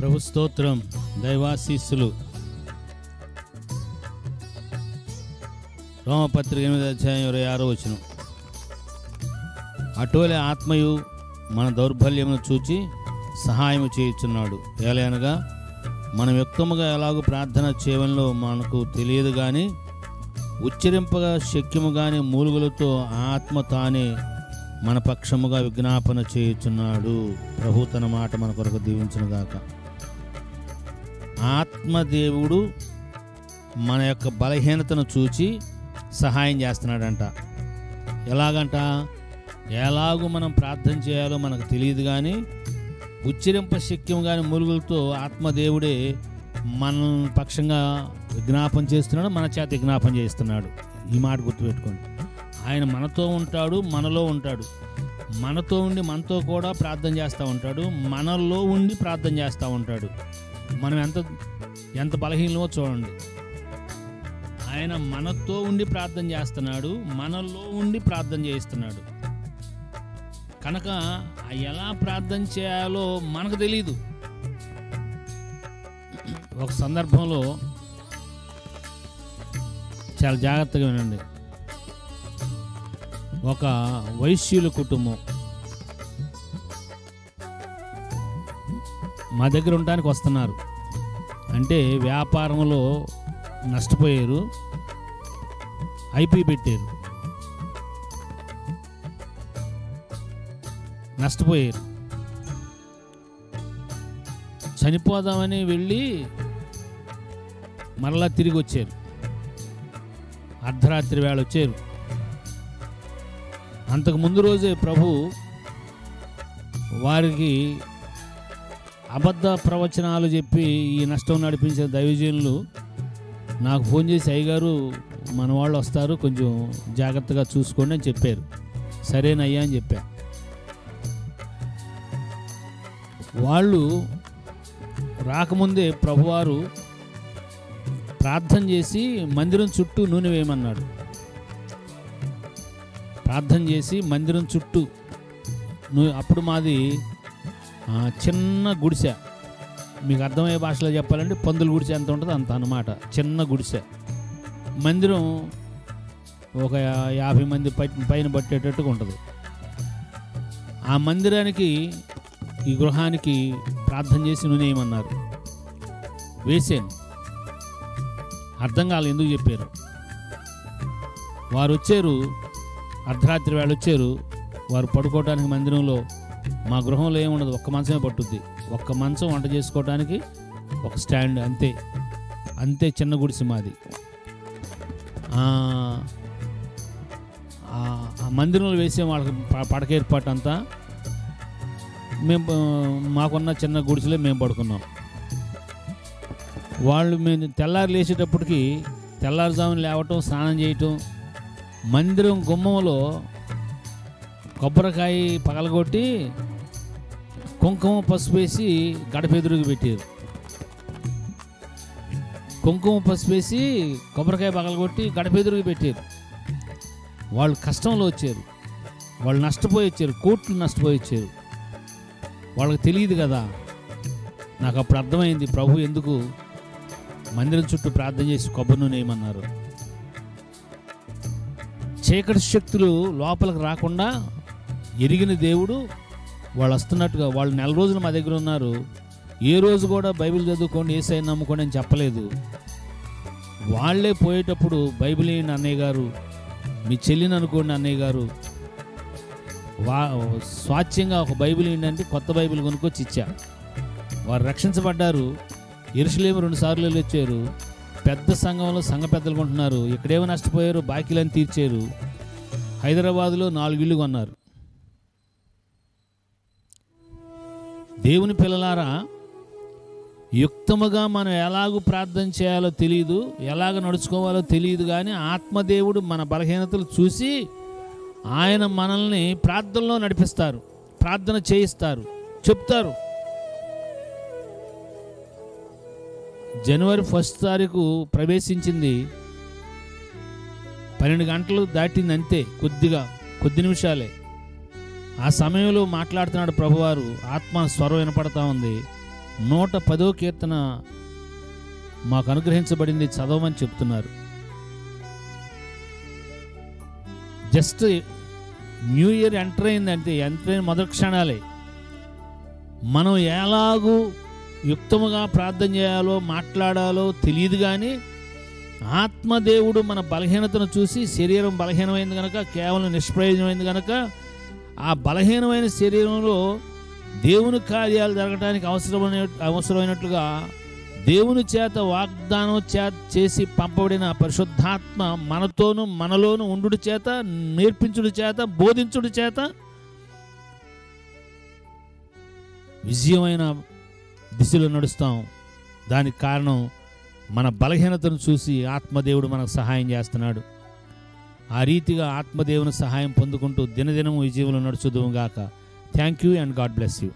ప్రభు స్తోత్రం. దైవాశీస్సులు. రోమపత్రిక 8:26 అటువలే ఆత్మయు మన దౌర్బల్యమును చూచి సహాయము చేయుచున్నాడు. ఏలయనగా మనం యుక్తముగా ఎలాగూ ప్రార్థన చేయడంలో మనకు తెలియదు కానీ ఉచ్చరింపగా శక్యము కానీ మూలుగులతో ఆత్మ తానే మన పక్షముగా విజ్ఞాపన చేయుచున్నాడు. ప్రభు తన మాట మన కొరకు దీవించునుగాక. ఆత్మదేవుడు మన యొక్క బలహీనతను చూచి సహాయం చేస్తున్నాడంట. ఎలాగంట? ఎలాగూ మనం ప్రార్థన చేయాలో మనకు తెలియదు కానీ ఉచ్చరింప శక్యం కానీ మూలుగులతో ఆత్మదేవుడే మన పక్షంగా విజ్ఞాపన చేస్తున్నాడు, మన చేత విజ్ఞాపన చేస్తున్నాడు. ఈ మాట గుర్తుపెట్టుకోండి. ఆయన మనతో ఉంటాడు, మనలో ఉంటాడు. మనతో ఉండి మనతో కూడా ప్రార్థన చేస్తూ ఉంటాడు, మనలో ఉండి ప్రార్థన చేస్తూ ఉంటాడు. మనం ఎంత బలహీనమో చూడండి. ఆయన మనతో ఉండి ప్రార్థన చేస్తున్నాడు, మనలో ఉండి ప్రార్థన చేస్తున్నాడు. కనుక ఎలా ప్రార్థన చేయాలో మనకు తెలీదు. ఒక సందర్భంలో చాలా జాగ్రత్తగా వినండి. ఒక వైశ్యుల కుటుంబం మా దగ్గర ఉండడానికి వస్తున్నారు. అంటే వ్యాపారంలో నష్టపోయారు, ఐపీ పెట్టారు, నష్టపోయారు. చనిపోదామని వెళ్ళి మరలా తిరిగి వచ్చారు. అర్ధరాత్రి వేళ వచ్చారు. అంతకు ముందు రోజే ప్రభు వారికి అబద్ధ ప్రవచనాలు చెప్పి ఈ నష్టం నడిపించే దైవజనులు నాకు ఫోన్ చేసి, అయ్యగారు మన వాళ్ళు వస్తారు, కొంచెం జాగ్రత్తగా చూసుకోండి అని చెప్పారు. సరేనయ్యా అని చెప్పా. వాళ్ళు రాకముందే ప్రభువారు ప్రార్థన చేసి మందిరం చుట్టూ నూనె వేయమన్నాడు. ప్రార్థన చేసి మందిరం చుట్టూ అప్పుడు మాది చిన్న గుడిసె. మీకు అర్థమయ్యే భాషలో చెప్పాలంటే పందుల గుడిసె ఎంత ఉంటుందో అంత అన్నమాట. చిన్న గుడిసె. మందిరం ఒక 50 మంది పైన పట్టేటట్టుగా ఉంటుంది. ఆ మందిరానికి, ఈ గృహానికి ప్రార్థన చేసి నూనె వేయమన్నారు. వేసాను. అర్థం కాలేదు ఎందుకు చెప్పారు. వారు వచ్చారు, అర్ధరాత్రి వేళ వచ్చారు. వారు పడుకోవడానికి మందిరంలో, మా గృహంలో ఏముండదు, ఒక్క మంచమే పట్టుద్ది. ఒక్క మంచం, వంట చేసుకోవడానికి ఒక స్టాండ్, అంతే చిన్న గుడిసె మాది. ఆ మందిరంలో వేసే వాళ్ళకి పడక ఏర్పాటు అంతా మేము మాకున్న చిన్న గుడిసెలో మేము పడుకున్నాం. వాళ్ళు మేము తెల్లారి లేచేటప్పటికి తెల్లారుజామున లేవటం, స్నానం చేయటం, మందిరం గుమ్మంలో కొబ్బరికాయ పగలగొట్టి కుంకుమ పసుపు వేసి గడప ఎదురుగా పెట్టారు. కుంకుమ పసుపు వేసి కొబ్బరికాయ పగలగొట్టి గడప ఎదురుగా పెట్టారు. వాళ్ళు కష్టంలో వచ్చారు, వాళ్ళు నష్టపోయి వచ్చారు, కోట్లు నష్టపోయి వచ్చారు. వాళ్ళకి తెలియదు కదా. నాకు అప్పుడు అర్థమైంది ప్రభు ఎందుకు మందిరం చుట్టూ ప్రార్థన చేసి కొబ్బరి నూనె వేయమన్నారు. చీకటి శక్తులు లోపలికి రాకుండా ఎరిగిన దేవుడు వాళ్ళు వస్తున్నట్టుగా, వాళ్ళు 4 రోజులు మా దగ్గర ఉన్నారు. ఏ రోజు కూడా బైబిల్ చదువుకోండి, యేసయ్యని నమ్ముకోండి అని చెప్పలేదు. వాళ్ళే పోయేటప్పుడు బైబిల్ ఏంటి అన్నయ్య గారు, మీ చెల్లిని అనుకోండి అన్నయ్య గారు, స్వాచ్యంగా ఒక బైబిల్ ఏంటంటే కొత్త బైబిల్ కొనుక్కొచ్చి ఇచ్చా. వారు రక్షించబడ్డారు. యెరూషలేము 2 సార్లు వచ్చారు. పెద్ద సంఘంలో సంఘ పెద్దలు కొంటున్నారు. ఇక్కడేమో నష్టపోయారు, బాకీలను తీర్చారు. హైదరాబాదులో 4 ఇళ్ళు కొన్నారు. దేవుని పిల్లలారా, యుక్తముగా మనం ఎలాగూ ప్రార్థన చేయాలో తెలియదు, ఎలాగ నడుచుకోవాలో తెలియదు కానీ ఆత్మదేవుడు మన బలహీనతలు చూసి ఆయన మనల్ని ప్రార్థనలో నడిపిస్తారు, ప్రార్థన చేయిస్తారు, చెప్తారు. జనవరి 1 తారీఖు ప్రవేశించింది, 12 గంటలు దాటింది అంతే, కొద్ది నిమిషాలే. ఆ సమయంలో మాట్లాడుతున్నాడు ప్రభువారు. ఆత్మ స్వరం వినపడతా ఉంది. 110వ కీర్తన మాకు అనుగ్రహించబడింది, చదవమని చెప్తున్నారు. జస్ట్ న్యూ ఇయర్ ఎంటర్ అయిందంటే, ఎంటర్ అయిన మొదటి క్షణాలే మనం ఎలాగూ యుక్తముగా ప్రార్థన చేయాలో మాట్లాడాలో తెలియదు. కానీ ఆత్మదేవుడు మన బలహీనతను చూసి, శరీరం బలహీనమైంది కనుక, కేవలం నిష్ప్రయోజనమైంది కనుక, ఆ బలహీనమైన శరీరంలో దేవుని కార్యాలు జరగడానికి అవసరమైనట్లుగా దేవుని చేత వాగ్దానం చేసి పంపబడిన పరిశుద్ధాత్మ మనతోనూ మనలోనూ ఉండుడి చేత, నేర్పించుడి చేత, బోధించుడి చేత విజయమైన దిశలో నడుస్తాం. దానికి కారణం మన బలహీనతను చూసి ఆత్మదేవుడు మనకు సహాయం చేస్తున్నాడు. ఆ రీతిగా ఆత్మదేవుని సహాయం పొందుకుంటూ దినదినము విజయంలో నడుచుదుము గాక. Thank you and God bless you.